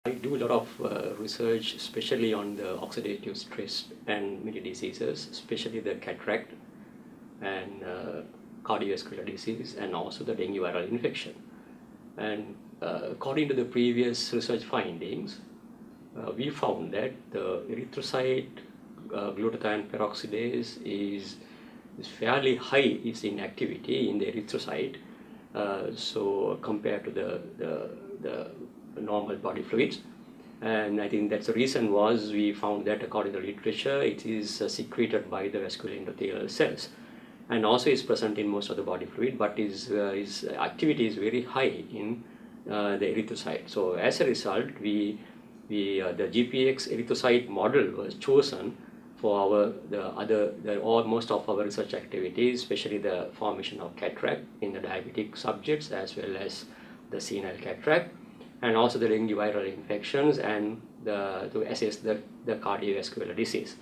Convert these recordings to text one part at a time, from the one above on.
I do a lot of research, especially on the oxidative stress and many diseases, especially the cataract and cardiovascular disease, and also the dengue viral infection. And according to the previous research findings, we found that the erythrocyte glutathione peroxidase is fairly high in activity in the erythrocyte. So compared to the normal body fluids, and I think that's the reason was we found that according to the literature it is secreted by the vascular endothelial cells, and also is present in most of the body fluid, but his activity is very high in the erythrocyte. So as a result, the GPX erythrocyte model was chosen for most of our research activities, especially the formation of cataract in the diabetic subjects as well as the senile cataract, and also the dengue viral infections, and to assess the cardiovascular disease.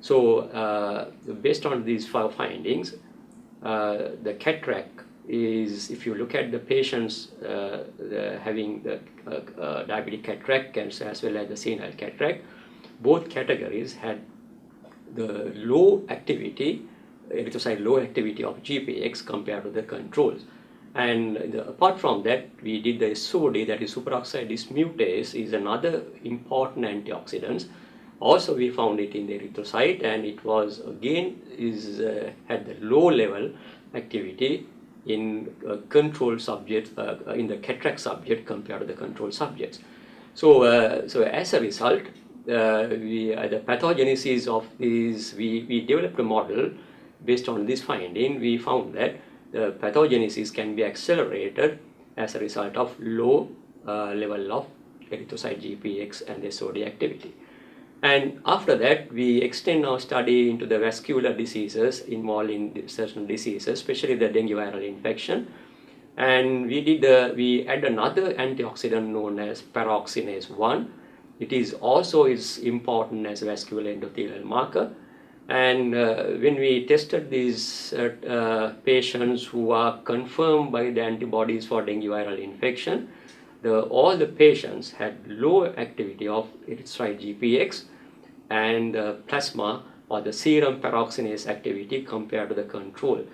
So based on these findings, the cataract is, if you look at the patients having the diabetic cataract as well as the senile cataract, both categories had the low activity, erythrocyte low activity of GPX compared to the controls. And apart from that, we did the SOD, that is superoxide dismutase, is another important antioxidant. Also, we found it in the erythrocyte, and it was again had the low level activity in control subjects, in the cataract subject compared to the control subjects. So as a result, the pathogenesis of these, we developed a model based on this finding. We found that the pathogenesis can be accelerated as a result of low level of erythrocyte GPX and SOD activity. And after that, we extend our study into the vascular diseases involved in certain diseases, especially the dengue viral infection. And we add another antioxidant known as peroxinase 1. It is also important as a vascular endothelial marker. And when we tested these patients who are confirmed by the antibodies for dengue viral infection, all the patients had low activity of erythrocyte GPX and plasma or the serum peroxinase activity compared to the control.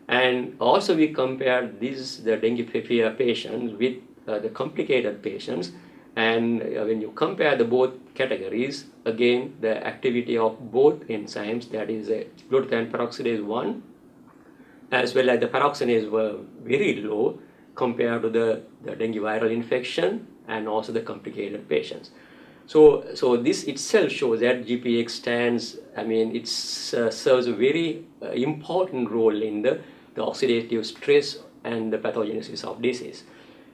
And also we compared the dengue fever patients with the complicated patients. And when you compare the both categories, again the activity of both enzymes, that is glutathione peroxidase 1 as well as the peroxinase, were very low compared to the dengue viral infection and also the complicated patients. So this itself shows that GPX stands, it serves a very important role in the oxidative stress and the pathogenesis of disease.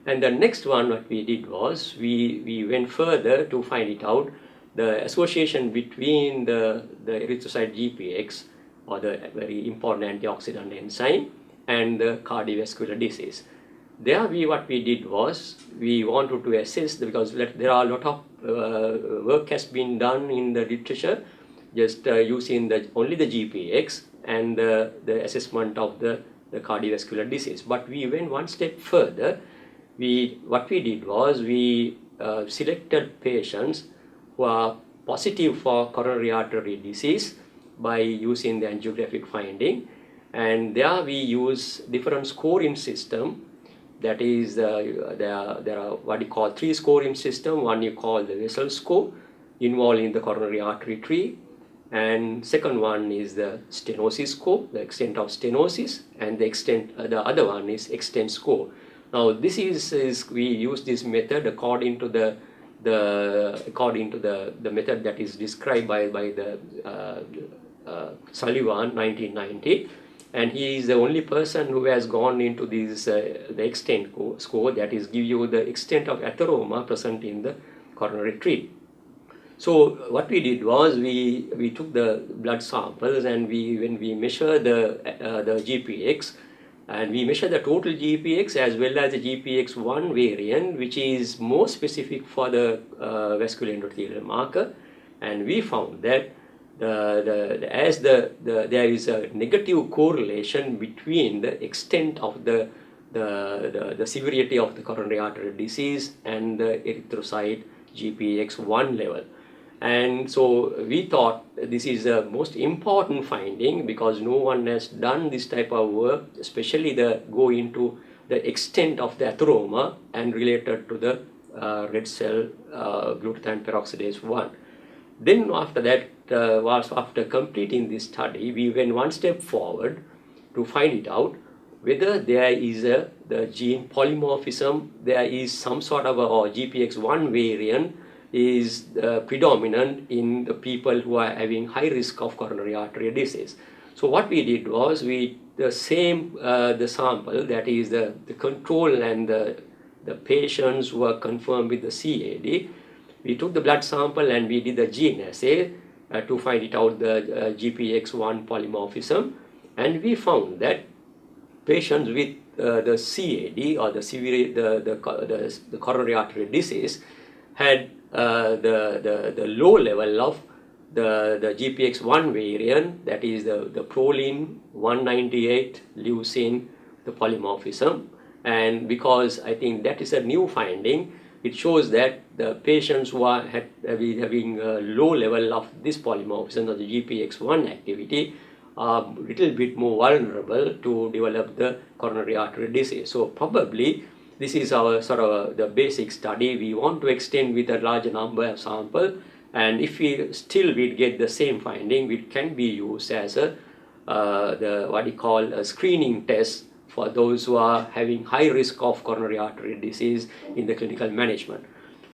And the next one what we did was we went further to find it out, the association between the erythrocyte GPX, or the very important antioxidant enzyme, and the cardiovascular disease. There what we did was we wanted to assess, because there are a lot of work has been done in the literature just using only the GPX and the assessment of the cardiovascular disease. But we went one step further. What we did was we selected patients who are positive for coronary artery disease by using the angiographic finding, and there we use different scoring system. That is, there are what you call 3 scoring system. One you call the vessel score, involving the coronary artery tree, and second one is the stenosis score, the extent of stenosis, and the other one is extent score. Now this is we use this method according to the method that is described by the Sullivan 1990, and he is the only person who has gone into this the extent score, that is give you the extent of atheroma present in the coronary tree. So what we did was we took the blood samples, and when we measure the GPX, and we measure the total GPX as well as the GPX1 variant, which is more specific for the vascular endothelial marker, and we found that there is a negative correlation between the extent of the severity of the coronary artery disease and the erythrocyte GPX1 level. And so we thought this is the most important finding because no one has done this type of work, especially go into the extent of the atheroma and related to the red cell glutathione peroxidase 1. Then after that, after completing this study, we went one step forward to find it out whether there is the gene polymorphism, there is some sort of or GPX1 variant is predominant in the people who are having high risk of coronary artery disease. So what we did was the sample, that is the control and the patients who are confirmed with the CAD, we took the blood sample and we did the gene assay to find it out the GPX1 polymorphism, and we found that patients with the CAD or the coronary artery disease had the low level of the GPX1 variant, that is the proline 198 leucine, the polymorphism. And because I think that is a new finding, it shows that the patients who are having a low level of this polymorphism of the GPX1 activity are a little bit more vulnerable to develop the coronary artery disease. So probably this is our sort of the basic study. We want to extend with a larger number of samples, and if we still get the same finding, it can be used as a screening test for those who are having high risk of coronary artery disease in the clinical management.